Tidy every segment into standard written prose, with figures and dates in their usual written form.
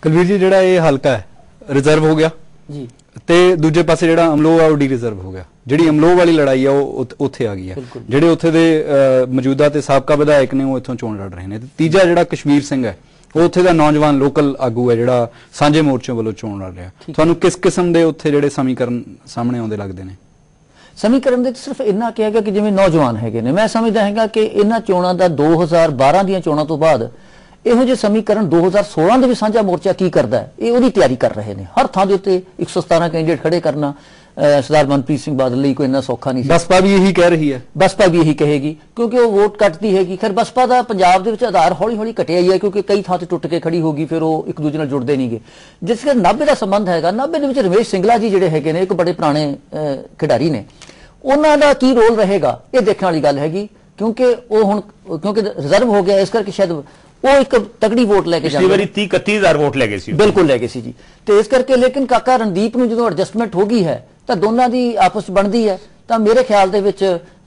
ਕੁਲਵੀਰ ਜੀ ਜਿਹੜਾ ਇਹ ਹਲਕਾ ਹੈ ਰਿਜ਼ਰਵ ਹੋ ਗਿਆ ਜੀ ਤੇ ਦੂਜੇ ਪਾਸੇ ਜਿਹੜਾ ਅਮਲੋਹ ਆ ਉਹ ਡੀ ਰਿਜ਼ਰਵ ਹੋ ਗਿਆ। ਜਿਹੜੀ ਅਮਲੋਹ ਵਾਲੀ ਲੜਾਈ ਆ ਉਹ ਉੱਥੇ ਆ ਗਈ ਆ। ਜਿਹੜੇ ਉੱਥੇ ਦੇ ਮੌਜੂਦਾ ਤੇ ਸਾਬਕਾ ਵਿਧਾਇਕ ਨੇ ਉਹ ਇੱਥੋਂ ਚੋਣ ਲੜ ਰਹੇ ਨੇ। ਤੇ ਤੀਜਾ ਜਿਹੜਾ ਕਸ਼ਮੀਰ ਸਿੰਘ ਹੈ ਉਹ ਉੱਥੇ ਦਾ ਨੌਜਵਾਨ ਲੋਕਲ ਆਗੂ ਹੈ ਜਿਹੜਾ ਸਾਂਝੇ ਮੋਰਚੇ ਵੱਲੋਂ ਚੋਣ ਲੜ ਰਿਹਾ। ਤੁਹਾਨੂੰ ਕਿਸ ਕਿਸਮ ਦੇ ਉੱਥੇ ਜਿਹੜੇ ਸਮੀਕਰਨ ਸਾਹਮਣੇ ਆਉਂਦੇ ਲੱਗਦੇ ਨੇ? ਸਮੀਕਰਨ ਦੇ ਸਿਰਫ ਇੰਨਾ ਕਿਹਾ ਗਿਆ ਕਿ ਜਿਵੇਂ ਨੌਜਵਾਨ ਹੈਗੇ ਨੇ, ਮੈਂ ਸਮਝਦਾ ਹੈਗਾ ਕਿ ਇਹਨਾਂ ਚੋਣਾਂ ਦਾ 2012 ਦੀਆਂ ਚੋਣਾਂ ਤੋਂ ਬਾਅਦ ਇਹੋ ਜਿਹੇ ਸਮੀਕਰਨ 2016 ਦੇ ਵੀ ਸਾਂਝਾ ਮੋਰਚਾ ਕੀ ਕਰਦਾ ਹੈ ਇਹ ਉਹਦੀ ਤਿਆਰੀ ਕਰ ਰਹੇ ਨੇ। ਹਰ ਥਾਂ ਦੇ ਉੱਤੇ 117 ਕੈਂਡੀਡੇਟ ਖੜੇ ਕਰਨਾ ਸਰਦਾਰ ਮਨਪ੍ਰੀਤ ਸਿੰਘ ਬਾਦਲ ਲਈ ਕੋਈ ਇੰਨਾ ਸੌਖਾ ਨਹੀਂ ਸੀ। ਬਸਪਾ ਵੀ ਇਹੀ ਕਹਿ ਰਹੀ ਹੈ। ਬਸਪਾ ਵੀ ਇਹੀ ਕਹੇਗੀ ਕਿਉਂਕਿ ਉਹ ਵੋਟ ਕੱਟਦੀ ਹੈਗੀ। ਖੈਰ ਬਸਪਾ ਦਾ ਪੰਜਾਬ ਦੇ ਵਿੱਚ ਆਧਾਰ ਹੌਲੀ ਹੌਲੀ ਘਟਿਆ ਹੀ ਹੈ ਕਿਉਂਕਿ ਕਈ ਥਾਂ ਤੇ ਟੁੱਟ ਕੇ ਖੜੀ ਹੋਗੀ, ਫਿਰ ਉਹ ਇੱਕ ਦੂਜੇ ਨਾਲ ਜੁੜਦੇ ਨਹੀਂਗੇ। ਜਿਸ ਕਰਕੇ 90 ਦਾ ਸੰਬੰਧ ਹੈਗਾ, 90 ਦੇ ਵਿੱਚ ਰਮੇਸ਼ ਸਿੰਗਲਾ ਜੀ ਜਿਹੜੇ ਹੈਗੇ ਨੇ ਇੱਕ ਬੜੇ ਪੁਰਾਣੇ ਖਿਡਾਰੀ ਨੇ, ਉਹਨਾਂ ਦਾ ਕੀ ਰੋਲ ਰਹੇਗਾ ਇਹ ਦੇਖਣ ਵਾਲੀ ਗੱਲ ਹੈਗੀ ਕਿਉਂਕਿ ਉਹ ਹੁਣ ਕਿਉਂਕਿ ਰਿਜ਼ਰਵ ਹੋ ਗਿਆ ਇਸ ਕਰਕੇ ਸ਼ਾਇਦ ਉਹ ਇੱਕ ਤਗੜੀ ਵੋਟ ਲੈ ਕੇ ਪਿਛਲੀ ਵਾਰੀ 30-31,000 ਵੋਟ ਲੈ ਗਏ ਸੀ, ਬਿਲਕੁਲ ਲੈ ਗਏ ਸੀ ਜੀ। ਤੇ ਇਸ ਕਰਕੇ ਲੇਕਿਨ ਕਾਕਾ ਰਣਦੀਪ ਨੂੰ ਜਦੋਂ ਐਡਜਸਟਮੈਂਟ ਹੋ ਗਈ ਹੈ ਤਾਂ ਦੋਨਾਂ ਦੀ ਆਪਸ ਬਣਦੀ ਹੈ। ਤਾਂ ਮੇਰੇ ਖਿਆਲ ਦੇ ਵਿੱਚ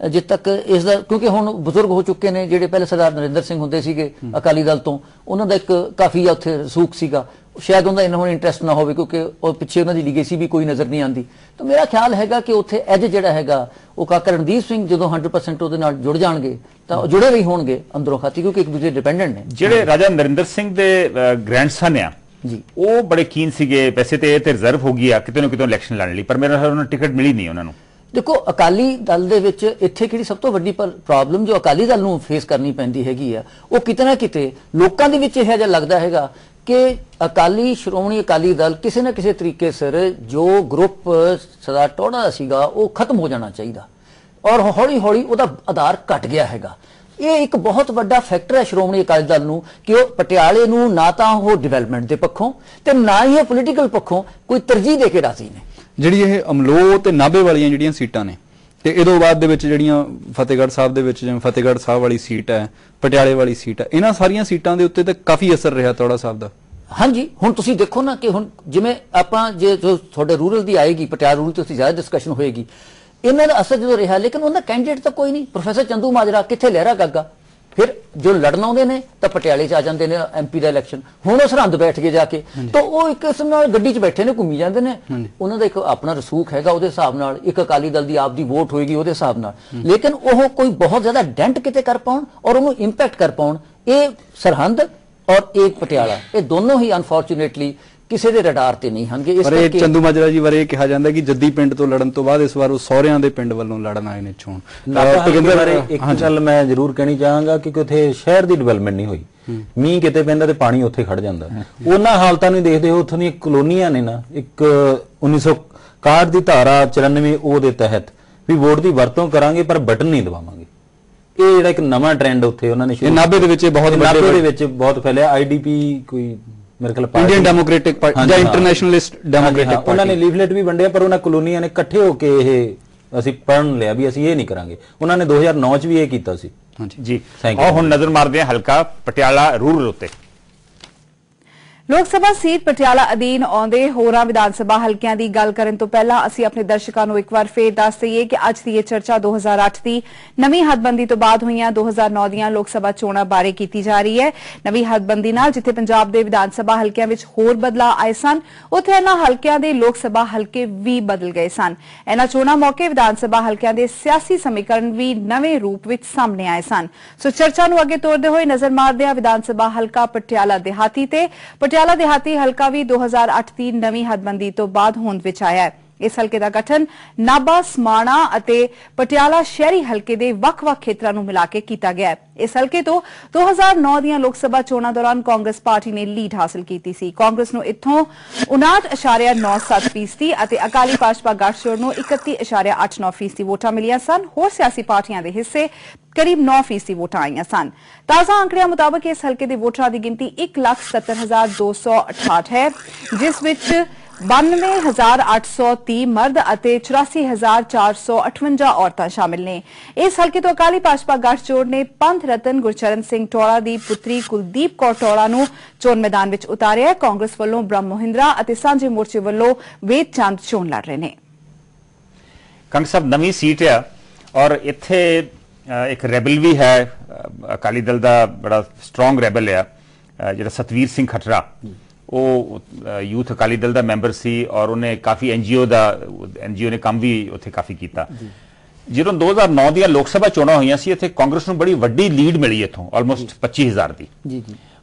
ਜਿੱਦ ਤੱਕ ਇਸ ਦਾ ਕਿਉਂਕਿ ਹੁਣ ਬਜ਼ੁਰਗ ਹੋ ਚੁੱਕੇ ਨੇ ਜਿਹੜੇ ਪਹਿਲੇ ਸਰਦਾਰ ਨਰਿੰਦਰ ਸਿੰਘ ਹੁੰਦੇ ਸੀਗੇ ਅਕਾਲੀ ਦਲ ਤੋਂ, ਉਹਨਾਂ ਦਾ ਇੱਕ ਕਾਫੀ ਉੱਥੇ ਰਸੂਖ ਸੀਗਾ, ਸ਼ਾਇਦ ਉਹਦਾ ਇਹਨਾਂ ਹੁਣ ਇੰਟਰਸਟ ਨਾ ਹੋਵੇ ਕਿਉਂਕਿ ਉਹ ਪਿੱਛੇ ਉਹਨਾਂ ਦੀ ਲੀਗੇਸੀ ਵੀ ਕੋਈ ਨਜ਼ਰ ਨਹੀਂ ਆਉਂਦੀ। ਤਾਂ ਮੇਰਾ ਖਿਆਲ ਹੈਗਾ ਕਿ ਉੱਥੇ ਐਜ ਜਿਹੜਾ ਹੈਗਾ ਉਹ ਕਾਕਾ ਰਣਦੀਪ ਸਿੰਘ ਜਦੋਂ 100% ਉਹਦੇ ਨਾਲ ਜੁੜ ਜਾਣਗੇ ਤਾਂ ਜੁੜੇ ਵੀ ਹੋਣਗੇ ਅੰਦਰੋਂ ਖਾਤੀ ਕਿਉਂਕਿ ਇੱਕ ਦੂਜੇ ਡਿਪੈਂਡੈਂਟ ਨੇ। ਜਿਹੜੇ ਰਾਜਾ ਨਰਿੰਦਰ ਸਿੰਘ ਦੇ ਗ੍ਰੈਂਡਸਨ ਆ ਜੀ ਉਹ ਬੜੇ ਕੀਨ ਸੀਗੇ, ਵੈਸੇ ਤੇ ਇਹ ਤੇ ਰਿਜ਼ਰਵ ਹੋ ਗਈ ਆ ਕਿਤੇ ਨਾ ਕਿਤੇ ਇਲੈਕਸ਼ਨ ਲੜਨ ਲਈ, ਪਰ ਮੇਰੇ ਨਾਲ ਉਹਨਾਂ ਨੂੰ ਟਿਕਟ ਮਿਲੀ ਨਹੀਂ ਉਹਨਾਂ ਨੂੰ। ਦੇਖੋ ਅਕਾਲੀ ਦਲ ਦੇ ਵਿੱਚ ਇੱਥੇ ਕਿਹੜੀ ਸਭ ਤੋਂ ਵੱਡੀ ਪ੍ਰੋਬਲਮ ਜੋ ਅਕਾਲੀ ਦਲ ਨੂੰ ਫੇਸ ਕਰਨੀ ਪੈਂਦੀ ਹੈਗੀ ਆ ਉਹ ਕਿਤੇ ਨਾ ਕਿਤੇ ਲੋਕਾਂ ਦੇ ਵਿੱਚ ਇਹ ਜਿਹਾ ਲੱਗਦਾ ਹੈਗਾ ਕਿ ਸ਼੍ਰੋਮਣੀ ਅਕਾਲੀ ਦਲ ਕਿਸੇ ਨਾ ਕਿਸੇ ਤਰੀਕੇ ਸਿਰ ਜੋ ਗਰੁੱਪ ਸਰਦਾਰ ਟੋੜਾ ਦਾ ਸੀਗਾ ਉਹ ਖਤਮ ਹੋ ਜਾਣਾ ਚਾਹੀਦਾ ਔਰ ਹੌਲੀ ਹੌਲੀ ਉਹਦਾ ਆਧਾਰ ਘਟ ਗਿਆ ਹੈਗਾ। ਇਹ ਇੱਕ ਬਹੁਤ ਵੱਡਾ ਫੈਕਟਰ ਹੈ ਸ਼੍ਰੋਮਣੀ ਅਕਾਲੀ ਦਲ ਨੂੰ ਕਿ ਉਹ ਪਟਿਆਲੇ ਨੂੰ ਨਾ ਤਾਂ ਉਹ ਡਿਵੈਲਪਮੈਂਟ ਦੇ ਪੱਖੋਂ ਤੇ ਨਾ ਹੀ ਇਹ ਪੋਲੀਟੀਕਲ ਪੱਖੋਂ ਕੋਈ ਤਰਜੀਹ ਦੇ ਕੇ ਰਾਜ਼ੀ ਨੇ। ਜਿਹੜੀ ਇਹ ਅਮਲੋਹ ਤੇ ਨਾਭੇ ਵਾਲੀਆਂ ਜਿਹੜੀਆਂ ਸੀਟਾਂ ਨੇ ਤੇ ਇਹਦੋਂ ਬਾਅਦ ਦੇ ਵਿੱਚ ਜਿਹੜੀਆਂ ਫਤਿਹਗੜ੍ਹ ਸਾਹਿਬ ਦੇ ਵਿੱਚ ਜਿਵੇਂ ਫਤਿਹਗੜ੍ਹ ਸਾਹਿਬ ਵਾਲੀ ਸੀਟ ਹੈ, ਪਟਿਆਲੇ ਵਾਲੀ ਸੀਟ ਹੈ, ਇਹਨਾਂ ਸਾਰੀਆਂ ਸੀਟਾਂ ਦੇ ਉੱਤੇ ਤਾਂ ਕਾਫੀ ਅਸਰ ਰਿਹਾ ਟੋੜਾ ਸਾਹਿਬ ਦਾ। ਹਾਂਜੀ ਹੁਣ ਤੁਸੀਂ ਦੇਖੋ ਨਾ ਕਿ ਹੁਣ ਜਿਵੇਂ ਆਪਾਂ ਜੇ ਜੋ ਤੁਹਾਡੇ ਰੂਰਲ ਦੀ ਆਏਗੀ ਪਟਿਆਲਾ ਰੂਰਲ ਤੇ ਜ਼ਿਆਦਾ ਡਿਸਕਸ਼ਨ ਹੋਏਗੀ, ਇਹਨਾਂ ਦਾ ਅਸਰ ਜਦੋਂ ਰਿਹਾ ਲੇਕਿਨ ਉਹਨਾਂ ਕੈਂਡੀਡੇਟ ਤਾਂ ਕੋਈ ਨਹੀਂ। ਪ੍ਰੋਫੈਸਰ ਚੰਦੂ ਮਾਜਰਾ ਕਿੱਥੇ ਲਹਿਰਾ ਗੱਗਾ, ਫਿਰ ਜੋ ਲੜਨ ਆਉਂਦੇ ਨੇ ਤਾਂ ਪਟਿਆਲੇ 'ਚ ਆ ਜਾਂਦੇ ਨੇ MP ਦਾ ਇਲੈਕਸ਼ਨ, ਹੁਣ ਉਹ ਸਰਹੰਦ ਬੈਠ ਕੇ ਜਾ ਕੇ ਤਾਂ ਉਹ ਇੱਕ ਕਿਸਮ ਨਾਲ ਗੱਡੀ 'ਚ ਬੈਠੇ ਨੇ ਘੁੰਮੀ ਜਾਂਦੇ ਨੇ। ਉਹਨਾਂ ਦਾ ਇੱਕ ਆਪਣਾ ਰਸੂਖ ਹੈਗਾ ਉਹਦੇ ਹਿਸਾਬ ਨਾਲ, ਇੱਕ ਅਕਾਲੀ ਦਲ ਦੀ ਆਪ ਦੀ ਵੋਟ ਹੋਏਗੀ ਉਹਦੇ ਹਿਸਾਬ ਨਾਲ, ਲੇਕਿਨ ਉਹ ਕੋਈ ਬਹੁਤ ਜ਼ਿਆਦਾ ਡੈਂਟ ਕਿਤੇ ਕਰ ਪਾਉਣ ਔਰ ਉਹਨੂੰ ਇੰਪੈਕਟ ਕਰ ਪਾਉਣ ਇਹ ਸਰਹੰਦ ਔਰ ਇੱਕ ਪਟਿਆਲਾ ਇਹ ਦੋਨੋਂ ਹੀ ਅਨਫੋਰਚੂਨੇਟਲੀ ਕਿਸੇ ਦੇ ਰਡਾਰ ਤੇ ਨਹੀਂ ਹਨਗੇ। ਇਸ ਕਰਕੇ ਚੰਦੂ ਮਾਜਰਾ ਜੀ ਬਾਰੇ ਕਿਹਾ ਜਾਂਦਾ ਕਿ ਜੱਦੀ ਪਿੰਡ ਤੋਂ ਲੜਨ ਤੋਂ ਬਾਅਦ ਇਸ ਵਾਰ ਉਹ ਸਹੁਰਿਆਂ ਦੇ ਪਿੰਡ ਵੱਲੋਂ ਲੜਨ ਆਏ ਨੇ ਚੋਣ। ਇੱਕ ਗੱਲ ਮੈਂ ਜ਼ਰੂਰ ਕਹਿਣੀ ਚਾਹਾਂਗਾ ਕਿ ਉੱਥੇ ਸ਼ਹਿਰ ਦੀ ਡਿਵੈਲਪਮੈਂਟ ਨਹੀਂ ਹੋਈ, ਮੀਂਹ ਕਿਤੇ ਪੈਂਦਾ ਤੇ ਪਾਣੀ ਉੱਥੇ ਖੜ ਜਾਂਦਾ। ਉਹਨਾਂ ਹਾਲਤਾਂ ਨੂੰ ਦੇਖਦੇ ਹੋ ਉੱਥੋਂ ਦੀਆਂ ਕਲੋਨੀਆਂ ਨੇ ਨਾ, ਇੱਕ 1961 ਦੀ ਧਾਰਾ 94 ਉਹ ਦੇ ਤਹਿਤ ਵੀ ਵੋਟ ਦੀ ਵਰਤੋਂ ਕਰਾਂਗੇ ਪਰ ਬਟਨ ਨਹੀਂ ਦਬਾਵਾਂਗੇ। ਇਹ ਜਿਹੜਾ ਇੱਕ ਨਵਾਂ ਟ੍ਰੈਂਡ ਉੱਥੇ ਉਹਨਾਂ ਨੇ ਨਾਭੇ ਦੇ ਵਿੱਚ ਬਹੁਤ ਫੈਲਿਆ। IDP ਕੋਈ ਮੇਰੇ ਖਿਆਲ ਇੰਡੀਅਨ ਡੈਮੋਕ੍ਰੈਟਿਕ ਪਾਰਟੀ ਜਾਂ ਇੰਟਰਨੈਸ਼ਨਲ ਡੈਮੋਕ੍ਰੈਟਿਕ ਪਾਰਟੀ, ਉਹਨਾਂ ਨੇ ਲੀਫਲੇਟ ਵੀ ਵੰਡਿਆ ਪਰ ਉਹਨਾਂ ਕਲੋਨੀਆਂ ਨੇ ਇਕੱਠੇ ਹੋ ਕੇ ਇਹ ਅਸੀਂ ਪੜ੍ਹਨ ਲਿਆ ਵੀ ਅਸੀਂ ਇਹ ਨਹੀਂ ਕਰਾਂਗੇ। ਉਹਨਾਂ ਨੇ 2009 ਚ ਵੀ ਇਹ ਕੀਤਾ ਸੀ। ਜੀ ਆਓ ਹੁਣ ਨਜ਼ਰ ਮਾਰਦੇ ਹਾਂ ਹਲਕਾ ਪਟਿਆਲਾ ਰੂਰਲ ਉੱਤੇ। ਲੋਕ ਸਭਾ ਸੀਟ ਪਟਿਆਲਾ ਅਧੀਨ ਆਉਂਦੇ ਹੋਰਾਂ ਵਿਧਾਨ ਸਭਾ ਹਲਕਿਆਂ ਦੀ ਗੱਲ ਕਰਨ ਤੋਂ ਪਹਿਲਾਂ ਅਸੀਂ ਆਪਣੇ ਦਰਸ਼ਕਾਂ ਨੂੰ ਇੱਕ ਵਾਰ ਫੇਰ ਦੱਸ ਦਈਏ ਕਿ ਅੱਜ ਦੀ ਇਹ ਚਰਚਾ 2008 ਦੀ ਨਵੀਂ ਹੱਦਬੰਦੀ ਤੋਂ ਬਾਅਦ ਹੋਈਆਂ 2009 ਦੀਆਂ ਲੋਕ ਸਭਾ ਚੋਣਾਂ ਬਾਰੇ ਕੀਤੀ ਜਾ ਰਹੀ ਹੈ। ਨਵੀਂ ਹੱਦਬੰਦੀ ਨਾਲ ਜਿੱਥੇ ਪੰਜਾਬ ਦੇ ਵਿਧਾਨ ਸਭਾ ਹਲਕਿਆਂ ਵਿੱਚ ਹੋਰ ਬਦਲਾਅ ਆਏ ਸਨ, ਉੱਥੇ ਇਹਨਾਂ ਹਲਕਿਆਂ ਦੇ ਲੋਕ ਸਭਾ ਹਲਕੇ ਵੀ ਬਦਲ ਗਏ ਸਨ। ਇਹਨਾਂ ਚੋਣਾਂ ਮੌਕੇ ਵਿਧਾਨ ਸਭਾ ਹਲਕਿਆਂ ਦੇ ਸਿਆਸੀ ਸਮੀਕਰਨ ਵੀ ਨਵੇਂ ਰੂਪ ਵਿੱਚ ਸਾਹਮਣੇ ਆਏ ਸਨ। ਸੋ ਚਰਚਾ ਨੂੰ ਅੱਗੇ ਤੋਰਦੇ ਹੋਏ ਨਜ਼ਰ ਮਾਰਦੇ ਹਾਂ ਵਿਧਾਨ ਸਭਾ ਹਲਕਾ ਪਟਿਆਲਾ ਦਿਹਾਤੀ ਤੇ। ਪਟਿਆਲਾ ਦਿਹਾਤੀ ਹਲਕਾ ਵੀ 2008 ਦੀ ਨਵੀਂ ਹੱਦਬੰਦੀ ਤੋਂ ਬਾਅਦ ਹੋਂਦ ਵਿੱਚ ਆਇਆ ਹੈ। ਇਸ ਹਲਕੇ ਦਾ ਗਠਨ ਨਾਭਾ, ਸਮਾਣਾ ਅਤੇ ਪਟਿਆਲਾ ਸ਼ਹਿਰੀ ਹਲਕੇ ਦੇ ਵੱਖ-ਵੱਖ ਖੇਤਰਾਂ ਨੂੰ ਮਿਲਾ ਕੇ ਕੀਤਾ ਗਿਆ ਹੈ। ਇਸ ਹਲਕੇ ਤੋਂ 2009 ਦੀਆਂ ਲੋਕ ਸਭਾ ਚੋਣਾਂ ਦੌਰਾਨ ਕਾਂਗਰਸ ਪਾਰਟੀ ਨੇ ਲੀਡ ਹਾਸਲ ਕੀਤੀ ਸੀ। ਕਾਂਗਰਸ ਨੂੰ ਇੱਥੋਂ 59.97% ਅਤੇ ਅਕਾਲੀ ਭਾਜਪਾ ਗੱਠਜੋੜ ਨੂੰ 31.89% ਵੋਟਾਂ ਮਿਲੀਆਂ ਸਨ। ਹੋਰ ਸਿਆਸੀ ਪਾਰਟੀਆਂ ਦੇ ਹਿੱਸੇ ਕਰੀਬ 9% ਵੋਟਾਂ ਆਈਆਂ ਸਨ। ਤਾਜ਼ਾ ਅੰਕੜਿਆਂ ਮੁਤਾਬਕ ਇਸ ਹਲਕੇ ਦੇ ਵੋਟਰਾਂ ਦੀ ਗਿਣਤੀ 1,70,268 ਹੈ, ਜਿਸ ਵਿੱਚ 92,830 ਮਰਦ ਅਤੇ 84,458 ਔਰਤਾਂ ਸ਼ਾਮਿਲ ਨੇ। ਇਸ ਹਲਕੇ ਤੋਂ ਅਕਾਲੀ ਭਾਜਪਾ ਗੱਠਜੋੜ ਨੇ ਪੰਥ ਰਤਨ ਗੁਰਚਰਨ ਸਿੰਘ ਟੋੜਾ ਦੀ ਪੁੱਤਰੀ ਕੁਲਦੀਪ ਕੌਰ ਟੋੜਾ ਨੂੰ ਚੋਣ ਮੈਦਾਨ ਵਿੱਚ ਉਤਾਰਿਆ। ਕਾਂਗਰਸ ਵੱਲੋਂ ਬ੍ਰਹਮ ਮੋਹਿੰਦਰਾ ਅਤੇ ਸਾਂਝੇ ਮੋਰਚੇ ਵੱਲੋਂ ਵੇਦ ਚੰਦ ਚੋਣ ਲੜ ਰਹੇ ਨੇ। ਕੰਗ ਸਾਹਿਬ ਨਵੀਂ ਸੀਟ ਆ ਔਰ ਇੱਥੇ ਇੱਕ ਰੈਬਲ ਵੀ ਹੈ, ਅਕਾਲੀ ਦਲ ਦਾ ਬੜਾ ਸਟਰੋਂਗ ਰੈਬਲ ਆ ਜਿਹੜਾ ਸਤਵੀਰ ਸਿੰਘ ਖਟਰਾ, ਉਹ ਯੂਥ ਅਕਾਲੀ ਦਲ ਦਾ ਮੈਂਬਰ ਸੀ ਔਰ ਉਹਨੇ ਕਾਫੀ ਐਨਜੀਓ ਨੇ ਕੰਮ ਵੀ ਉੱਥੇ ਕਾਫੀ ਕੀਤਾ। ਜਦੋਂ 2009 ਦੀਆਂ ਲੋਕ ਸਭਾ ਚੋਣਾਂ ਹੋਈਆਂ ਸੀ ਇੱਥੇ ਕਾਂਗਰਸ ਨੂੰ ਬੜੀ ਵੱਡੀ ਲੀਡ ਮਿਲੀ ਇੱਥੋਂ ਆਲਮੋਸਟ 25,000 ਦੀ।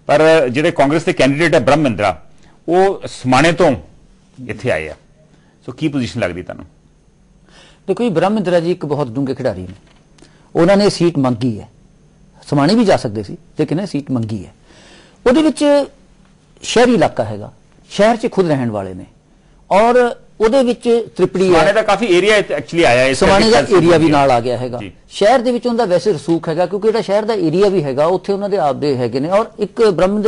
ਪਰ ਜਿਹੜੇ ਕਾਂਗਰਸ ਦੇ ਕੈਂਡੀਡੇਟ ਹੈ ਬ੍ਰਹਮ ਮਹਿੰਦਰਾ ਉਹ ਸਮਾਣੇ ਤੋਂ ਇੱਥੇ ਆਏ ਆ। ਸੋ ਕੀ ਪੋਜੀਸ਼ਨ ਲੱਗਦੀ ਤੁਹਾਨੂੰ? ਦੇਖੋ ਜੀ, ਬ੍ਰਹਮ ਮਹਿੰਦਰਾ ਜੀ ਇੱਕ ਬਹੁਤ ਡੂੰਘੇ ਖਿਡਾਰੀ ਨੇ। ਉਹਨਾਂ ਨੇ ਸੀਟ ਮੰਗੀ ਹੈ, ਸਮਾਣੇ ਵੀ ਜਾ ਸਕਦੇ ਸੀ ਲੇਕਿਨ ਇਹ ਸੀਟ ਮੰਗੀ ਹੈ। ਉਹਦੇ ਵਿੱਚ ਸ਼ਹਿਰੀ ਇਲਾਕਾ ਹੈਗਾ, ਸ਼ਹਿਰ 'ਚ ਖੁਦ ਰਹਿਣ ਵਾਲੇ ਨੇ ਔਰ ਉਹਦੇ ਵਿੱਚ ਤ੍ਰਿਪੜੀ ਸਮਾਣੇ ਦਾ ਕਾਫੀ ਏਰੀਆ ਐਕਚੁਅਲੀ ਆਇਆ ਹੈ, ਸਮਾਣੇ ਦਾ ਏਰੀਆ ਵੀ ਨਾਲ ਆ ਗਿਆ ਹੈਗਾ। ਸ਼ਹਿਰ ਦੇ ਵਿੱਚ ਉਹਦਾ ਵੈਸੇ ਰਸੂਖ ਹੈਗਾ ਕਿਉਂਕਿ ਜਿਹੜਾ ਸ਼ਹਿਰ ਦਾ ਏਰੀਆ ਵੀ ਹੈਗਾ ਉੱਥੇ ਉਹਨਾਂ ਦੇ ਆਪਦੇ ਹੈਗੇ ਨੇ। ਔਰ ਇੱਕ ਬ੍ਰਹਮ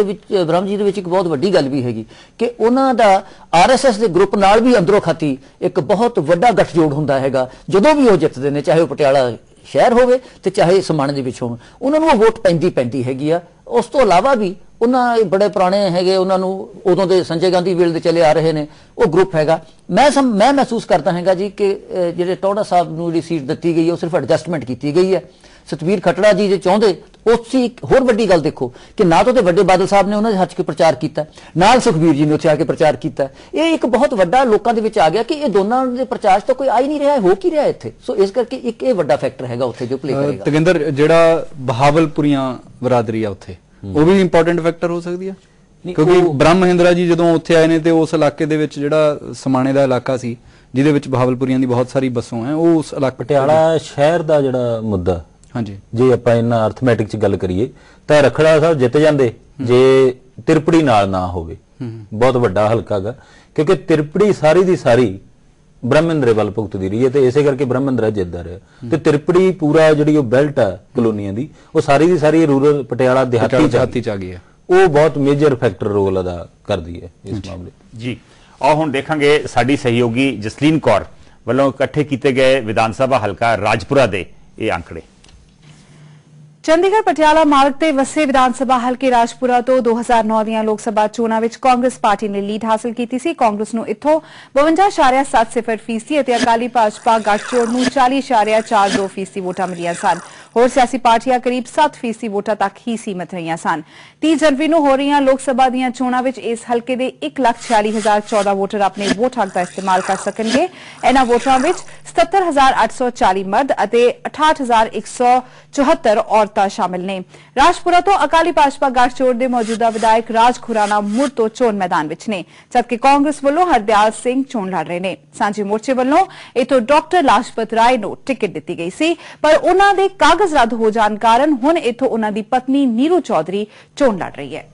ਜੀ ਦੇ ਵਿੱਚ ਇੱਕ ਬਹੁਤ ਵੱਡੀ ਗੱਲ ਵੀ ਹੈਗੀ ਕਿ ਉਹਨਾਂ ਦਾ ਆਰਐਸਐਸ ਦੇ ਗਰੁੱਪ ਨਾਲ ਵੀ ਅੰਦਰੋਂ ਖਾਤੀ ਇੱਕ ਬਹੁਤ ਵੱਡਾ ਗੱਠਜੋੜ ਹੁੰਦਾ ਹੈਗਾ। ਜਦੋਂ ਵੀ ਉਹ ਜਿੱਤਦੇ ਨੇ, ਚਾਹੇ ਉਹ ਪਟਿਆਲਾ ਸ਼ਹਿਰ ਹੋਵੇ ਤੇ ਚਾਹੇ ਸਮਾਣੇ ਦੇ ਵਿੱਚ ਹੋਵੇ, ਉਹਨਾਂ ਨੂੰ ਉਹ ਵੋਟ ਪੈਂਦੀ ਹੈਗੀ ਆ। ਉਸ ਤੋਂ ਇਲਾਵਾ ਵੀ ਉਹਨਾਂ ਬੜੇ ਪੁਰਾਣੇ ਹੈਗੇ, ਉਹਨਾਂ ਨੂੰ ਉਦੋਂ ਦੇ ਸੰਜੇ ਗਾਂਧੀ ਵੇਲੇ ਦੇ ਚਲੇ ਆ ਰਹੇ ਨੇ, ਉਹ ਗਰੁੱਪ ਹੈਗਾ। ਮੈਂ ਮਹਿਸੂਸ ਕਰਦਾ ਹੈਗਾ ਜੀ ਕਿ ਜਿਹੜੇ ਟੌੜਾ ਸਾਹਿਬ ਨੂੰ ਜਿਹੜੀ ਸੀਟ ਦਿੱਤੀ ਗਈ ਹੈ ਉਹ ਸਿਰਫ ਐਡਜਸਟਮੈਂਟ ਕੀਤੀ ਗਈ ਹੈ। ਸਤਵੀਰ ਖੱਟੜਾ ਜੀ ਜੇ ਚਾਹੁੰਦੇ, ਉਸ ਇੱਕ ਹੋਰ ਵੱਡੀ ਗੱਲ ਦੇਖੋ ਕਿ ਨਾ ਤਾਂ ਵੱਡੇ ਬਾਦਲ ਸਾਹਿਬ ਨੇ ਉਹਨਾਂ ਦੇ ਹੱਥ 'ਚ ਪ੍ਰਚਾਰ ਕੀਤਾ, ਨਾਲ ਸੁਖਬੀਰ ਜੀ ਨੇ ਉੱਥੇ ਆ ਕੇ ਪ੍ਰਚਾਰ ਕੀਤਾ। ਇਹ ਇੱਕ ਬਹੁਤ ਵੱਡਾ ਲੋਕਾਂ ਦੇ ਵਿੱਚ ਆ ਗਿਆ ਕਿ ਇਹ ਦੋਨਾਂ ਦੇ ਪ੍ਰਚਾਰ 'ਚ ਤਾਂ ਕੋਈ ਆ ਹੀ ਨਹੀਂ ਰਿਹਾ, ਹੋ ਕੀ ਰਿਹਾ ਇੱਥੇ। ਸੋ ਇਸ ਕਰਕੇ ਇੱਕ ਇਹ ਵੱਡਾ ਫੈਕਟਰ ਹੈਗਾ ਉੱਥੇ ਜੋ ਪਲੇ ਕਰੇਗਾ। ਤੇਗਿੰਦਰ, ਜਿਹੜਾ ਬਹਾਵਲਪੁਰੀਆਂ ਬਰਾਦਰੀ ਆ ਉੱਥੇ, ਉਹ ਵੀ ਇੰਪੋਰਟੈਂਟ ਫੈਕਟਰ ਹੋ ਸਕਦੀ ਆ ਕਿਉਂਕਿ ਬ੍ਰਹਮ ਮਹਿੰਦਰਾ ਜੀ ਜਦੋਂ ਉੱਥੇ ਆਏ ਨੇ ਤੇ ਉਸ ਇਲਾਕੇ ਦੇ ਵਿੱਚ ਜਿਹੜਾ ਸਮਾਣੇ ਦਾ ਇਲਾਕਾ ਸੀ ਜਿਹਦੇ ਵਿੱਚ ਬਹਾਵਲਪੁਰੀਆਂ ਦੀ ਬਹੁਤ ਸਾਰੀ ਬੱਸੋਂ ਹੈ, ਉਹ ਉਸ ਇਲਾਕੇ ਪਟਿਆਲਾ ਸ਼ਹਿਰ ਦਾ ਜਿਹੜਾ ਮੁੱਦਾ, ਹਾਂਜੀ, ਜੇ ਆਪਾਂ ਇਹਨਾਂ ਅਰਥਮੈਟਿਕ 'ਚ ਗੱਲ ਕਰੀਏ ਤਾਂ ਰਖੜਾ ਸਾਹਿਬ ਜਿੱਤ ਜਾਂਦੇ ਜੇ ਤਿਰਪੜੀ ਨਾਲ ਨਾ ਹੋਵੇ। ਬਹੁਤ ਵੱਡਾ ਹਲਕਾ ਗਾ ਕਿਉਂਕਿ ਤਿਰਪੜੀ ਸਾਰੀ ਦੀ ਸਾਰੀ ਬ੍ਰਹਮ ਮਹਿੰਦਰੇ ਵੱਲ ਭੁਗਤਦੀ ਰਹੀ ਹੈ ਤੇ ਇਸੇ ਕਰਕੇ ਬ੍ਰਹਮ ਮਹਿੰਦਰਾ ਜਿੱਤਦਾ ਰਿਹਾ। ਤੇ ਤਿਰਪੜੀ ਪੂਰਾ ਜਿਹੜੀ ਉਹ ਬੈਲਟ ਆ ਕਲੋਨੀਆਂ ਦੀ, ਉਹ ਸਾਰੀ ਦੀ ਸਾਰੀ ਰੂਰਲ ਪਟਿਆਲਾ ਦਿਹਾਤੀ 'ਚ ਆ ਗਈ ਹੈ। ਉਹ ਬਹੁਤ ਮੇਜਰ ਫੈਕਟਰ ਰੋਲ ਅਦਾ ਕਰਦੀ ਹੈ ਇਸ ਮਾਮਲੇ ਜੀ। ਆਓ ਹੁਣ ਦੇਖਾਂਗੇ ਸਾਡੀ ਸਹਿਯੋਗੀ ਜਸਲੀਨ ਕੌਰ ਵੱਲੋਂ ਇਕੱਠੇ ਕੀਤੇ ਗਏ ਵਿਧਾਨ ਸਭਾ ਹਲਕਾ ਰਾਜਪੁਰਾ ਦੇ ਇਹ ਅੰਕੜੇ। ਚੰਡੀਗੜ੍ਹ ਪਟਿਆਲਾ ਮਾਰਗ ਤੇ ਵਸੇ ਵਿਧਾਨ ਸਭਾ ਹਲਕੇ ਰਾਜਪੁਰਾ ਤੋਂ 2009 ਦੀਆਂ ਲੋਕ ਸਭਾ ਚੋਣਾਂ ਵਿੱਚ ਕਾਂਗਰਸ ਪਾਰਟੀ ਨੇ ਲੀਡ ਹਾਸਲ ਕੀਤੀ ਸੀ। ਕਾਂਗਰਸ ਨੂੰ ਇੱਥੋਂ 52.70% ਅਤੇ ਅਕਾਲੀ ਭਾਜਪਾ ਗੱਠਜੋੜ ਨੂੰ 40.42% ਵੋਟਾਂ ਮਿਲੀਆਂ ਸਨ। ਹੋਰ ਸਿਆਸੀ ਪਾਰਟੀਆਂ ਕਰੀਬ 7% ਵੋਟਾਂ ਤੱਕ ਹੀ ਸੀਮਤ ਰਹੀਆਂ ਸਨ। 30 ਜਨਵਰੀ ਨੂੰ ਹੋ ਰਹੀਆਂ ਲੋਕ ਸਭਾ ਦੀਆਂ ਚੋਣਾਂ ਵਿੱਚ ਇਸ ਹਲਕੇ ਦੇ 1,46,014 ਵੋਟਰ ਆਪਣੇ ਵੋਟ ਹੱਕ ਦਾ ਇਸਤੇਮਾਲ ਕਰ ਸਕਣਗੇ। ਇਨ੍ਹਾਂ ਵੋਟਰਾਂ ਵਿੱਚ 77,840 ਮਰਦ ਅਤੇ 68,174 ਔਰਤਾਂ ਸ਼ਾਮਿਲ ਨੇ। ਰਾਜਪੁਰਾ ਤੋਂ ਅਕਾਲੀ ਭਾਜਪਾ ਗੱਠਜੋੜ ਦੇ ਮੌਜੂਦਾ ਵਿਧਾਇਕ ਰਾਜ ਖੁਰਾਨਾ ਮੁੜ ਤੋਂ ਚੋਣ ਮੈਦਾਨ ਵਿੱਚ ਨੇ, ਜਦਕਿ ਕਾਂਗਰਸ ਵੱਲੋਂ ਹਰਦਿਆਲ ਸਿੰਘ ਚੋਣ ਲੜ ਰਹੇ ਨੇ। ਸਾਂਝੇ ਮੋਰਚੇ ਵੱਲੋਂ ਇਥੋਂ ਡਾਕਟਰ ਲਾਜਪਤ ਰਾਏ ਨੂੰ ਟਿਕਟ ਦਿੱਤੀ ਗਈ ਸੀ, ਪਰ ਉਹਨਾਂ ਦੇ ਕਾਗਜ਼ ਰੱਦ ਹੋ ਜਾਣ ਕਾਰਨ ਹੁਣ ਇਥੋਂ ਉਹਨਾਂ ਦੀ ਪਤਨੀ ਨੀਰੂ ਚੌਧਰੀ ਚੋਣ ਲੜ ਰਹੀ ਹੈ।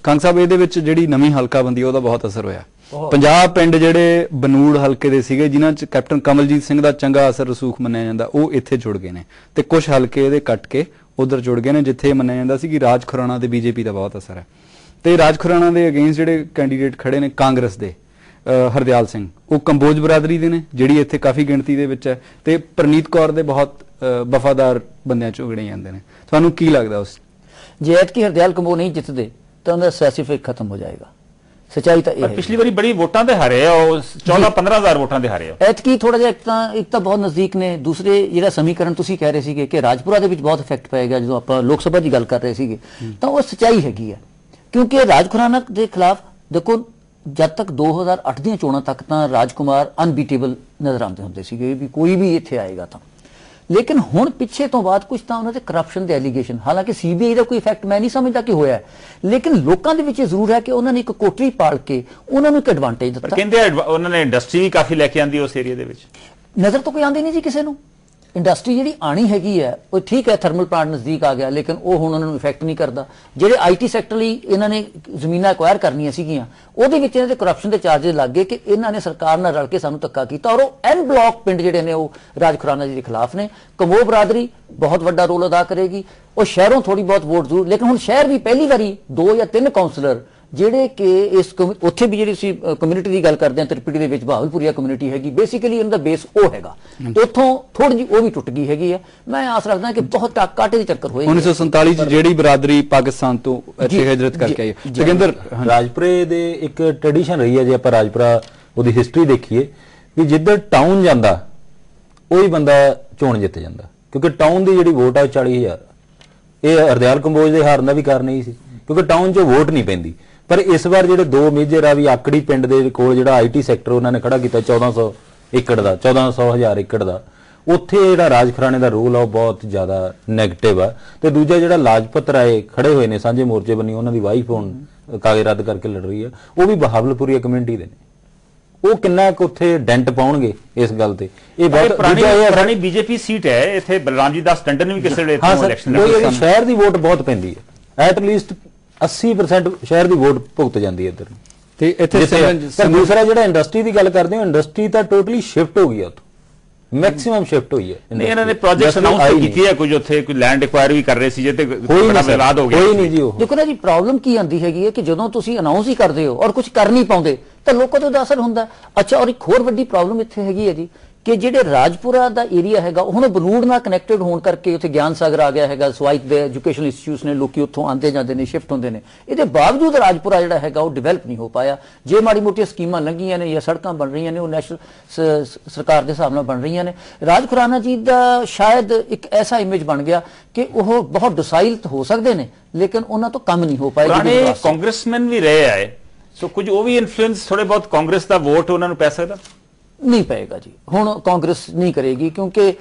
ਕੰਗ ਸਾਹਿਬ, ਇਹਦੇ ਵਿੱਚ ਜਿਹੜੀ ਨਵੀਂ ਹਲਕਾਬੰਦੀ ਉਹਦਾ ਬਹੁਤ ਅਸਰ ਹੋਇਆ। 50 ਪਿੰਡ ਜਿਹੜੇ ਬਨੂੜ ਹਲਕੇ ਦੇ ਸੀਗੇ ਜਿਨ੍ਹਾਂ 'ਚ ਕੈਪਟਨ ਕਮਲਜੀਤ ਸਿੰਘ ਦਾ ਚੰਗਾ ਅਸਰ ਰਸੂਖ ਮੰਨਿਆ ਜਾਂਦਾ, ਉਹ ਇੱਥੇ ਜੁੜ ਗਏ ਨੇ ਤੇ ਕੁਝ ਹਲਕੇ ਇਹਦੇ ਕੱਟ ਕੇ ਉਧਰ ਜੁੜ ਗਏ ਨੇ ਜਿੱਥੇ ਮੰਨਿਆ ਜਾਂਦਾ ਸੀ ਕਿ ਰਾਜ ਖੁਰਾਨਾ ਤੇ ਬੀਜੇਪੀ ਦਾ ਬਹੁਤ ਅਸਰ ਹੈ। ਤੇ ਰਾਜ ਖੁਰਾਨਾ ਦੇ ਅਗੇਂਸਟ ਜਿਹੜੇ ਕੈਂਡੀਡੇਟ ਖੜੇ ਨੇ ਕਾਂਗਰਸ ਦੇ, ਹਰਦਿਆਲ ਸਿੰਘ, ਉਹ ਕੰਬੋਜ ਬਰਾਦਰੀ ਦੇ ਨੇ ਜਿਹੜੀ ਇੱਥੇ ਕਾਫੀ ਗਿਣਤੀ ਦੇ ਵਿੱਚ ਹੈ ਤੇ ਪ੍ਰਨੀਤ ਕੌਰ ਦੇ ਬਹੁਤ ਵਫਾਦਾਰ ਬੰਦਿਆਂ ਚੋਂ ਗਿਣੇ ਜਾਂਦੇ ਨੇ। ਤੁਹਾਨੂੰ ਕੀ ਲੱਗਦਾ ਉਸ ਜੇ ਐਤਕੀ ਹਰਦਿਆਲ ਕੰਬੋ ਨਹੀਂ ਜਿੱਤਦੇ ਤਾਂ ਉਹਦਾ ਸਿਆਸੀ ਫਿਕ ਖਤਮ ਹੋ ਜਾਏਗਾ। ਸੱਚਾਈ ਤਾਂ ਇਹ ਹੈ। ਪਿਛਲੀ ਵਾਰੀ ਬੜੀ ਵੋਟਾਂ ਤੇ ਹਾਰੇ ਆ, ਉਹ 14-15,000 ਵੋਟਾਂ ਤੇ ਹਾਰੇ ਆ। ਐਤਕੀ ਥੋੜਾ ਜਿਹਾ ਇੱਕ ਤਾਂ ਬਹੁਤ ਨਜ਼ਦੀਕ ਨੇ, ਦੂਸਰੇ ਜਿਹੜਾ ਸਮੀਕਰਨ ਤੁਸੀਂ ਕਹਿ ਰਹੇ ਸੀਗੇ ਕਿ ਰਾਜਪੁਰਾ ਦੇ ਵਿੱਚ ਬਹੁਤ ਇਫੈਕਟ ਪਏਗਾ ਜਦੋਂ ਆਪਾਂ ਲੋਕ ਸਭਾ ਦੀ ਗੱਲ ਕਰ ਰਹੇ ਸੀਗੇ, ਤਾਂ ਉਹ ਸੱਚਾਈ ਹੈਗੀ ਹੈ। ਕਿਉਂਕਿ ਰਾਜ ਖੁਰਾਨਾ ਦੇ ਖਿਲਾਫ ਦੇਖੋ, ਜਦ ਤੱਕ 2008 ਦੀਆਂ ਚੋਣਾਂ ਤੱਕ ਤਾਂ ਰਾਜਕੁਮਾਰ ਅਨਬੀਟੇਬਲ ਨਜ਼ਰ ਆਉਂਦੇ ਹੁੰਦੇ ਸੀਗੇ ਵੀ ਕੋਈ ਵੀ ਇੱਥੇ ਆਏਗਾ ਤਾਂ, ਲੇਕਿਨ ਹੁਣ ਪਿੱਛੇ ਤੋਂ ਬਾਅਦ ਕੁਝ ਤਾਂ ਉਹਨਾਂ ਦੇ ਕਰਪਸ਼ਨ ਦੇ ਐਲੀਗੇਸ਼ਨ, ਹਾਲਾਂਕਿ ਸੀਬੀਆਈ ਦਾ ਕੋਈ ਇਫੈਕਟ ਮੈਂ ਨਹੀਂ ਸਮਝਦਾ ਕਿ ਹੋਇਆ, ਲੇਕਿਨ ਲੋਕਾਂ ਦੇ ਵਿੱਚ ਜ਼ਰੂਰ ਹੈ ਕਿ ਉਹਨਾਂ ਨੇ ਇੱਕ ਕੋਟਰੀ ਪਾਲ ਕੇ ਉਹਨਾਂ ਨੂੰ ਇੱਕ ਐਡਵਾਂਟੇਜ ਦਿੱਤਾ। ਕਹਿੰਦੇ ਉਹਨਾਂ ਨੇ ਇੰਡਸਟਰੀ ਵੀ ਕਾਫੀ ਲੈ ਕੇ ਆਂਦੀ ਉਸ ਏਰੀਆ ਦੇ ਵਿੱਚ। ਨਜ਼ਰ ਤਾਂ ਕੋਈ ਆਉਂਦੀ ਨਹੀਂ ਜੀ ਕਿਸੇ ਨੂੰ। ਇੰਡਸਟਰੀ ਜਿਹੜੀ ਆਣੀ ਹੈਗੀ ਹੈ ਉਹ ਠੀਕ ਹੈ, ਥਰਮਲ ਪਲਾਂਟ ਨਜ਼ਦੀਕ ਆ ਗਿਆ, ਲੇਕਿਨ ਉਹ ਹੁਣ ਉਹਨਾਂ ਨੂੰ ਇਫੈਕਟ ਨਹੀਂ ਕਰਦਾ। ਜਿਹੜੇ ਆਈਟੀ ਸੈਕਟਰ ਲਈ ਇਹਨਾਂ ਨੇ ਜ਼ਮੀਨਾਂ ਐਕਵਾਇਰ ਕਰਨੀਆਂ ਸੀਗੀਆਂ, ਉਹਦੇ ਵਿੱਚ ਇਹਨਾਂ ਦੇ ਕਰਪਸ਼ਨ ਦੇ ਚਾਰजेस ਲੱਗ ਗਏ ਕਿ ਇਹਨਾਂ ਨੇ ਸਰਕਾਰ ਨਾਲ ਰਲ ਕੇ ਸਾਨੂੰ ਧੱਕਾ ਕੀਤਾ। ਔਰ ਉਹ ਐਨ ਬਲਾਕ ਪਿੰਡ ਜਿਹੜੇ ਨੇ ਉਹ ਰਾਜ ਖੁਰਾਨਾ ਜੀ ਦੇ ਖਿਲਾਫ ਨੇ। ਕੰਬੋ ਬਰਾਦਰੀ ਬਹੁਤ ਵੱਡਾ ਰੋਲ ਅਦਾ ਕਰੇਗੀ। ਉਹ ਸ਼ਹਿਰੋਂ ਥੋੜੀ ਬਹੁਤ ਵੋਟ ਜ਼ਰੂਰ, ਲੇਕਿਨ ਹੁਣ ਸ਼ਹਿਰ ਵੀ ਪਹਿਲੀ ਵਾਰੀ 2 ਜਾਂ 3 ਕਾਉਂਸਲਰ ਜਿਹੜੇ ਕਿ ਇਸ ਉੱਥੇ ਵੀ ਜਿਹੜੀ ਸੀ ਕਮਿਊਨਿਟੀ ਦੀ ਗੱਲ ਕਰਦੇ ਹਾਂ, ਤ੍ਰਿਪੜੀ ਦੇ ਵਿੱਚ ਬਹਾਵਲਪੁਰੀਆ ਕਮਿਊਨਿਟੀ ਹੈਗੀ, ਬੇਸਿਕਲੀ ਇਹਨਾਂ ਦਾ ਬੇਸ ਉਹ ਹੈਗਾ, ਉੱਥੋਂ ਥੋੜੀ ਜਿਹੀ ਉਹ ਵੀ ਟੁੱਟ ਗਈ ਹੈਗੀ ਹੈ। ਮੈਂ ਆਸ ਰੱਖਦਾ ਕਿ ਬਹੁਤ ਕਾਟੇ ਦੀ ਚੱਕਰ ਹੋਏਗੀ। 1947 ਚ ਜਿਹੜੀ ਬਰਾਦਰੀ ਪਾਕਿਸਤਾਨ ਤੋਂ ਇੱਥੇ ਹਿਜਰਤ ਕਰਕੇ ਆਈ ਹੈ। ਜੋਗਿੰਦਰ, ਰਾਜਪੁਰੇ ਦੇ ਇੱਕ ਟ੍ਰੈਡੀਸ਼ਨ ਰਹੀ ਹੈ, ਜੇ ਆਪਾਂ ਰਾਜਪੁਰਾ ਉਹਦੀ ਹਿਸਟਰੀ ਦੇਖੀਏ ਵੀ ਜਿੱਧਰ ਟਾਊਨ ਜਾਂਦਾ ਉਹੀ ਬੰਦਾ ਚੋਣ ਜਿੱਤ ਜਾਂਦਾ, ਕਿਉਂਕਿ ਟਾਊਨ ਦੀ ਜਿਹੜੀ ਵੋਟ ਆ 40,000। ਇਹ ਹਰਦਿਆਲ ਕੰਬੋਜ ਦੇ ਹਾਰਨ ਦਾ ਵੀ ਕਾਰਨ ਇਹੀ ਸੀ ਕਿਉਂਕਿ ਟਾਊਨ 'ਚ ਵੋਟ ਨਹੀਂ ਪੈਂਦੀ। ਪਰ ਇਸ ਵਾਰ ਜਿਹੜੇ 2 ਮੇਜਰ ਆ ਵੀ ਆਕੜੀ ਪਿੰਡ ਦੇ ਕੋਲ ਜਿਹੜਾ ਆਈਟੀ ਸੈਕਟਰ ਉਹਨਾਂ ਨੇ ਖੜਾ ਕੀਤਾ 1400 ਏਕੜ ਦਾ 1400,000 ਏਕੜ ਦਾ, ਉੱਥੇ ਜਿਹੜਾ ਰਾਜ ਖਰਾਣੇ ਦਾ ਰੋਲ ਆ ਉਹ ਬਹੁਤ ਜ਼ਿਆਦਾ ਨੈਗੇਟਿਵ ਆ। ਤੇ ਦੂਜਾ ਜਿਹੜਾ ਲਾਜਪਤ ਰਾਏ ਖੜੇ ਹੋਏ ਨੇ ਸਾਂਝੇ ਮੋਰਚੇ ਬੰਨੀ, ਉਹਨਾਂ ਦੀ ਵਾਈਫ ਹੁਣ ਕਾਗਜ਼ ਰੱਦ ਕਰਕੇ ਲੜ ਰਹੀ ਆ, ਉਹ ਵੀ ਬਹਾਵਲਪੁਰੀ ਕਮਿਊਨਿਟੀ ਦੇ ਨੇ। ਉਹ ਕਿੰਨਾ ਕੁ ਉੱਥੇ ਡੈਂਟ ਪਾਉਣਗੇ ਇਸ ਗੱਲ ਤੇ? ਇਹ ਬਹੁਤ ਪੁਰਾਣੀ ਬੀਜੇਪੀ ਸੀਟ ਹੈ ਇੱਥੇ। ਬਲਰਾਮ ਜੀ ਦਾਸ ਟੰਡਨ ਵੀ ਕਿਸੇ ਵੇਲੇ ਇਲੈਕਸ਼ਨ ਲੜੇ। ਸ਼ਹਿਰ ਦੀ ਵੋਟ ਬਹੁਤ ਪੈਂਦੀ ਹੈ, ਐਟ ਲੀਸਟ 80% ਸ਼ਹਿਰ ਦੀ ਵੋਟ ਭੁਗਤ ਜਾਂਦੀ ਹੈ ਇੱਧਰ। ਤੇ ਇੱਥੇ ਦੂਸਰਾ ਜਿਹੜਾ ਇੰਡਸਟਰੀ ਦੀ ਗੱਲ ਕਰਦੇ ਹੋ, ਇੰਡਸਟਰੀ ਤਾਂ ਟੋਟਲੀ ਸ਼ਿਫਟ ਹੋ ਗਈ ਹੈ, ਉੱਥੋਂ ਮੈਕਸਿਮਮ ਸ਼ਿਫਟ ਹੋਈ ਹੈ। ਨਹੀਂ, ਇਹਨਾਂ ਨੇ ਪ੍ਰੋਜੈਕਟਸ ਅਨਾਉਂਸ ਕੀਤੀ ਹੈ, ਕੁਝ ਉੱਥੇ ਕੋਈ ਲੈਂਡ ਐਕਵਾਇਰ ਵੀ ਕਰ ਰਹੇ ਸੀ, ਜੇ ਤੇ ਬੜਾ ਵਿਵਾਦ ਹੋ ਗਿਆ। ਕੋਈ ਨਹੀਂ ਜੀ। ਉਹ ਦੇਖੋ ਨਾ ਜੀ, ਪ੍ਰੋਬਲਮ ਕੀ ਆਂਦੀ ਹੈਗੀ ਹੈ ਕਿ ਜਦੋਂ ਤੁਸੀਂ ਅਨਾਉਂਸ ਹੀ ਕਰਦੇ ਹੋ ਔਰ ਕੁਝ ਕਰ ਨਹੀਂ ਪਾਉਂਦੇ ਤਾਂ ਲੋਕਾਂ ਤੇ ਉਹਦਾ ਅਸਰ ਹੁੰਦਾ। ਅੱਛਾ, ਔਰ ਇੱਕ ਹੋਰ ਵੱਡੀ ਪ੍ਰੋਬਲਮ ਇੱਥੇ ਹੈਗੀ ਹੈ ਜੀ ਕਿ ਜਿਹੜੇ ਰਾਜਪੁਰਾ ਦਾ ਏਰੀਆ ਹੈਗਾ ਹੁਣ ਬਨੂੜ ਨਾਲ ਕਨੈਕਟਡ ਹੋਣ ਕਰਕੇ ਉੱਥੇ ਗਿਆਨ ਸਾਗਰ ਆ ਗਿਆ ਹੈਗਾ, ਸਵਾਈਟ ਦੇ ਐਜੂਕੇਸ਼ਨਲ ਇੰਸਟੀਚਿਊਟਸ ਨੇ, ਲੋਕੀ ਉੱਥੋਂ ਆਉਂਦੇ ਜਾਂਦੇ ਨੇ, ਸ਼ਿਫਟ ਹੁੰਦੇ ਨੇ। ਇਹਦੇ ਬਾਵਜੂਦ ਰਾਜਪੁਰਾ ਜਿਹੜਾ ਹੈਗਾ ਉਹ ਡਿਵੈਲਪ ਨਹੀਂ ਹੋ ਪਾਇਆ। ਜੇ ਮਾੜੀ ਮੋਟੀਆਂ ਸਕੀਮਾਂ ਲੰਘੀਆਂ ਨੇ ਜਾਂ ਸੜਕਾਂ ਬਣ ਰਹੀਆਂ ਨੇ, ਉਹ ਨੈਸ਼ਨਲ ਸਰਕਾਰ ਦੇ ਹਿਸਾਬ ਨਾਲ ਬਣ ਰਹੀਆਂ ਨੇ। ਰਾਜ ਖੁਰਾਨਾ ਜੀ ਦਾ ਸ਼ਾਇਦ ਇੱਕ ਐਸਾ ਇਮੇਜ ਬਣ ਗਿਆ ਕਿ ਉਹ ਬਹੁਤ ਡਿਸਾਈਲ ਹੋ ਸਕਦੇ ਨੇ, ਲੇਕਿਨ ਉਹਨਾਂ ਤੋਂ ਕੰਮ ਨਹੀਂ ਹੋ ਪਾਏਗਾ। ਪੁਰਾਣੇ ਕਾਂਗਰਸਮੈਨ ਵੀ ਰਹੇ ਆਏ, ਸੋ ਕੁਝ ਉਹ ਵੀ ਇਨਫਲੂਐਂਸ ਥੋੜੇ ਬਹੁਤ ਕਾਂਗਰਸ ਦਾ ਵੋਟ ਉਹਨਾਂ ਨੂੰ ਪੈ ਸਕਦਾ ਨਹੀਂ ਪਏਗਾ ਜੀ। ਹੁਣ ਕਾਂਗਰਸ ਨਹੀਂ ਕਰੇਗੀ, ਕਿਉਂਕਿ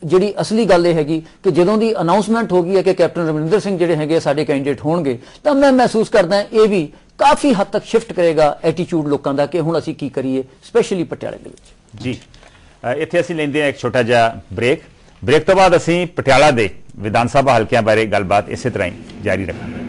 ਜਿਹੜੀ ਅਸਲੀ ਗੱਲ ਇਹ ਹੈਗੀ ਕਿ ਜਦੋਂ ਦੀ ਅਨਾਉਂਸਮੈਂਟ ਹੋ ਗਈ ਹੈ ਕਿ ਕੈਪਟਨ ਰਮਰਿੰਦਰ ਸਿੰਘ ਜਿਹੜੇ ਹੈਗੇ ਸਾਡੇ ਕੈਂਡੀਡੇਟ ਹੋਣਗੇ, ਤਾਂ ਮੈਂ ਮਹਿਸੂਸ ਕਰਦਾ ਇਹ ਵੀ ਕਾਫੀ ਹੱਦ ਤੱਕ ਸ਼ਿਫਟ ਕਰੇਗਾ ਐਟੀਟਿਊਡ ਲੋਕਾਂ ਦਾ ਕਿ ਹੁਣ ਅਸੀਂ ਕੀ ਕਰੀਏ, ਸਪੈਸ਼ਲੀ ਪਟਿਆਲੇ ਦੇ ਵਿੱਚ। ਜੀ, ਇੱਥੇ ਅਸੀਂ ਲੈਂਦੇ ਹਾਂ ਇੱਕ ਛੋਟਾ ਜਿਹਾ ਬ੍ਰੇਕ ਤੋਂ ਬਾਅਦ ਅਸੀਂ ਪਟਿਆਲਾ ਦੇ ਵਿਧਾਨ ਸਭਾ ਹਲਕਿਆਂ ਬਾਰੇ ਗੱਲਬਾਤ ਇਸੇ ਤਰ੍ਹਾਂ ਹੀ ਜਾਰੀ ਰੱਖਾਂਗੇ।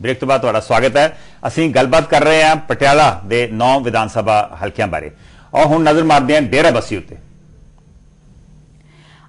ब्रेक तो बाद ਤੁਹਾਡਾ ਸਵਾਗਤ ਹੈ। ਅਸੀਂ ਗੱਲਬਾਤ ਕਰ ਰਹੇ ਹਾਂ ਪਟਿਆਲਾ ਦੇ 9 ਵਿਧਾਨ ਸਭਾ ਹਲਕਿਆਂ ਬਾਰੇ ਔਰ ਹੁਣ ਨਜ਼ਰ ਮਾਰਦੇ ਹਾਂ ਡੇਰਾ ਬੱਸੀ ਉੱਤੇ।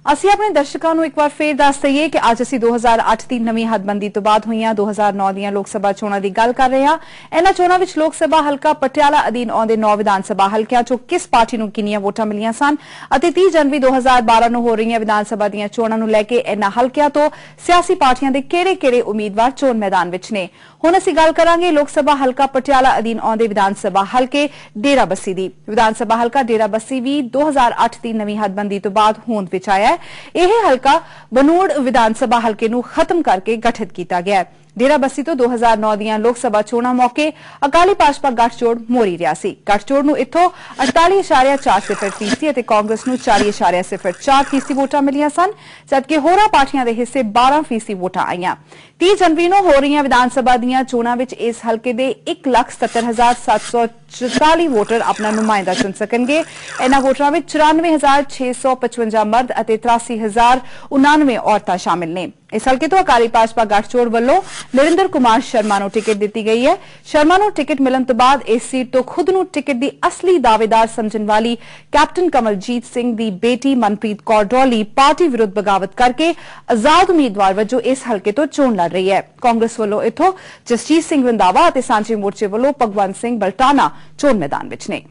ਅਸੀਂ ਆਪਣੇ ਦਰਸ਼ਕਾਂ ਨੂੰ ਇੱਕ ਵਾਰ ਫੇਰ ਦੱਸ ਦਈਏ ਕਿ ਅੱਜ ਅਸੀਂ 2008 ਦੀ ਨਵੀਂ ਹੱਦਬੰਦੀ ਤੋਂ ਬਾਅਦ ਹੋਈਆਂ 2009 ਦੀਆਂ ਲੋਕ ਸਭਾ ਚੋਣਾਂ ਦੀ ਗੱਲ ਕਰ ਰਹੇ ਹਾਂ। ਇਹਨਾਂ ਚੋਣਾਂ ਵਿੱਚ ਲੋਕ ਸਭਾ ਹਲਕਾ ਪਟਿਆਲਾ ਅਧੀਨ ਆਉਂਦੇ 9 ਵਿਧਾਨ ਸਭਾ ਹਲਕਿਆਂ ਚੋਂ ਕਿਸ ਪਾਰਟੀ ਨੂੰ ਕਿੰਨੀਆਂ ਵੋਟਾਂ ਮਿਲੀਆਂ ਸਨ ਅਤੇ 30 ਜਨਵਰੀ 2012 ਨੂੰ ਹੋ ਰਹੀਆਂ ਵਿਧਾਨ ਸਭਾ ਦੀਆਂ ਚੋਣਾਂ ਨੂੰ ਲੈ ਕੇ ਇਹਨਾਂ ਹਲਕਿਆਂ ਤੋਂ ਸਿਆਸੀ ਪਾਰਟੀਆਂ ਦੇ ਕਿਹੜੇ-ਕਿਹੜੇ ਉਮੀਦਵਾਰ ਚੋਣ ਮੈਦਾਨ ਵਿੱਚ ਨੇ। ਹੁਣ ਅਸੀਂ ਗੱਲ ਕਰਾਂਗੇ ਲੋਕ ਸਭਾ ਹਲਕਾ ਪਟਿਆਲਾ ਅਧੀਨ ਆਉਂਦੇ ਵਿਧਾਨ ਸਭਾ ਹਲਕੇ ਡੇਰਾ ਬੱਸੀ ਦੀ। ਵਿਧਾਨ ਸਭਾ ਹਲਕਾ ਡੇਰਾ ਬੱਸੀ ਵੀ 2008 ਦੀ ਨਵੀਂ ਹੱਦਬੰਦੀ ਤੋਂ ਬਾਅਦ ਹੋਂਦ ਵਿੱਚ ਆਇਆ ਹੈ। ਇਹ ਹਲਕਾ ਬਨੂੜ ਵਿਧਾਨ ਸਭਾ ਹਲਕੇ ਨੂੰ ਖਤਮ ਕਰਕੇ ਗਠਿਤ ਕੀਤਾ ਗਿਆ ਹੈ। ਡੇਰਾ ਬੱਸੀ ਤੋਂ 2009 ਦੀਆਂ ਲੋਕ ਸਭਾ ਚੋਣਾਂ ਮੌਕੇ ਅਕਾਲੀ ਭਾਜਪਾ ਗੱਠਜੋੜ ਮੋਰੀ ਰਿਹਾ ਸੀ। ਗੱਠਜੋੜ ਨੂੰ ਇੱਥੋਂ 48.4% ਅਤੇ ਕਾਂਗਰਸ ਨੂੰ 40.04% ਵੋਟਾਂ ਮਿਲੀਆਂ ਸਨ, ਜਦਕਿ ਹੋਰਾਂ ਪਾਰਟੀਆਂ ਦੇ ਹਿੱਸੇ 12% ਵੋਟਾਂ ਆਈਆਂ। 30 ਜਨਵਰੀ ਨੂੰ ਹੋ ਰਹੀਆਂ ਵਿਧਾਨ ਸਭਾ ਦੀਆਂ ਚੋਣਾਂ ਵਿੱਚ ਇਸ ਹਲਕੇ ਦੇ 1,70,744 ਵੋਟਰ ਆਪਣਾ ਨੁਮਾਇੰਦਾ ਚੁਣ ਸਕਣਗੇ। ਇਹਨਾਂ ਵੋਟਰਾਂ ਵਿੱਚ 94,655 ਮਰਦ ਅਤੇ 83,099 ਔਰਤਾਂ ਸ਼ਾਮਿਲ ਨੇ। ਇਸ ਹਲਕੇ ਤੋਂ ਅਕਾਲੀ ਭਾਜਪਾ ਗੱਠਜੋੜ ਵੱਲੋਂ ਨਰਿੰਦਰ ਕੁਮਾਰ ਸ਼ਰਮਾ ਨੂੰ ਟਿਕਟ ਦਿੱਤੀ ਗਈ ਹੈ। ਸ਼ਰਮਾ ਨੂੰ ਟਿਕਟ ਮਿਲਣ ਤੋਂ ਬਾਅਦ ਇਸ ਸੀਟ ਤੋਂ ਖੁਦ ਨੂੰ ਟਿਕਟ ਦੀ ਅਸਲੀ ਦਾਅਵੇਦਾਰ ਸਮਝਣ ਵਾਲੀ ਕੈਪਟਨ ਕਮਲਜੀਤ ਸਿੰਘ ਦੀ ਬੇਟੀ ਮਨਪ੍ਰੀਤ ਕੌਰ ਡੋਲੀ ਪਾਰਟੀ ਵਿਰੁੱਧ ਬਗਾਵਤ ਕਰਕੇ ਆਜ਼ਾਦ ਉਮੀਦਵਾਰ ਵਜੋਂ ਇਸ ਹਲਕੇ ਤੋਂ ਚੋਣ ਲੜ ਰਹੀ ਹੈ। ਕਾਂਗਰਸ ਵੱਲੋਂ ਇੱਥੋਂ ਜਸਜੀਤ ਸਿੰਘ ਰੰਧਾਵਾ ਅਤੇ ਸਾਂਝੇ ਮੋਰਚੇ ਵੱਲੋਂ ਭਗਵੰਤ ਸਿੰਘ ਬਲਟਾਨਾ ਚੋਣ ਮੈਦਾਨ ਵਿੱਚ ਨੇ।